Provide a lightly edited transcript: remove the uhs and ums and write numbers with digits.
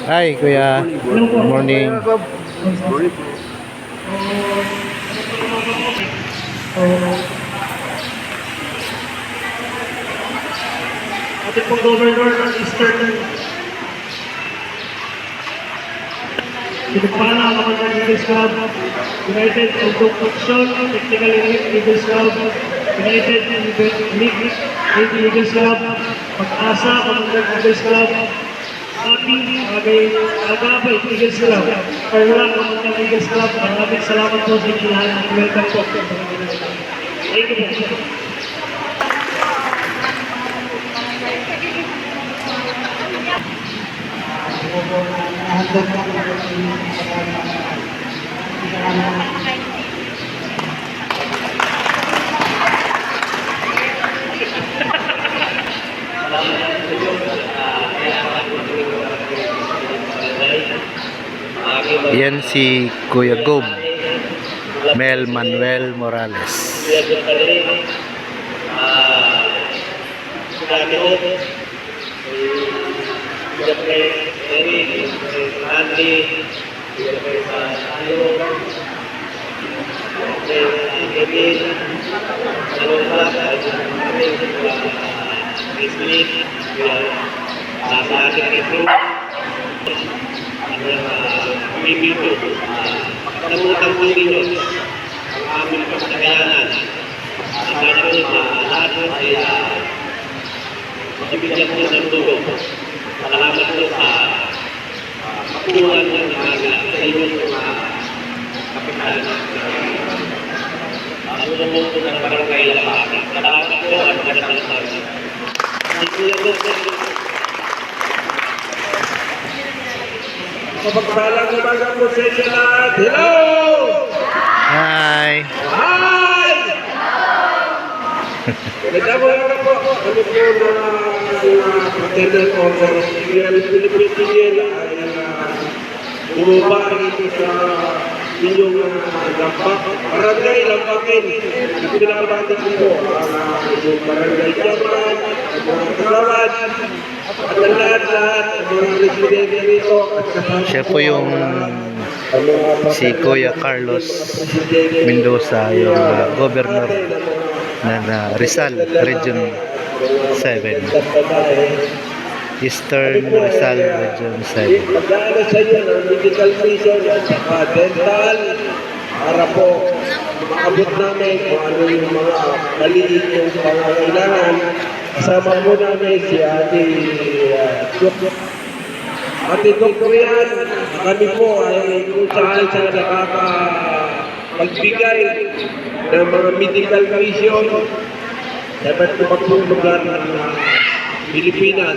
Hi, Kuya. Good morning. Ating pong Governor ng Eastern Sinupana, Kamandag Eagles Club, United Education, Technical Eagles Club, United League Eagles Club, Pag-asa, Kamandag Eagles Club, Agabay Eagles Club, Carla, Kamandag Eagles Club. Maraming salamat po sa inyo lahat. Welcome po. Thank you po. Yan si Kuya Gob, Mel Manuel Morales. Pagkamutan po ninyo ang aming pagkakayanan. Sana po lahat po ay makibigyan po ng tulong. Salamat po sa pagkuhan ng sa inyong kapital. Ang tulong po ng barangay Lapakan. Salamat po at magandang tayo. Mapagpalang umaga po sa inyo lahat. Hello! Hi! Hi! Nagdamang po. Kami po na attendant of the Philippine Union ay bumaba dito sa inyong lampak. Barangay Lampakin. Pinabati ko po yung barangay Chairman, mga kasawad, at ang lahat-lahat, mga residente rito. Siya po yung si Kuya Carlos Mendoza, yung governor ng Rizal Region 7, Eastern Rizal Region 7. Pagdaan sa inyo ng medical vision at saka dental para po maabot namin kung ano yung mga maliit yung pangangailangan. Kasama po namin si Ate Doktorian. Kami po ay kung saan siya nakakapagbigay ng mga medical vision dapat po magpulugan ng Pilipinas.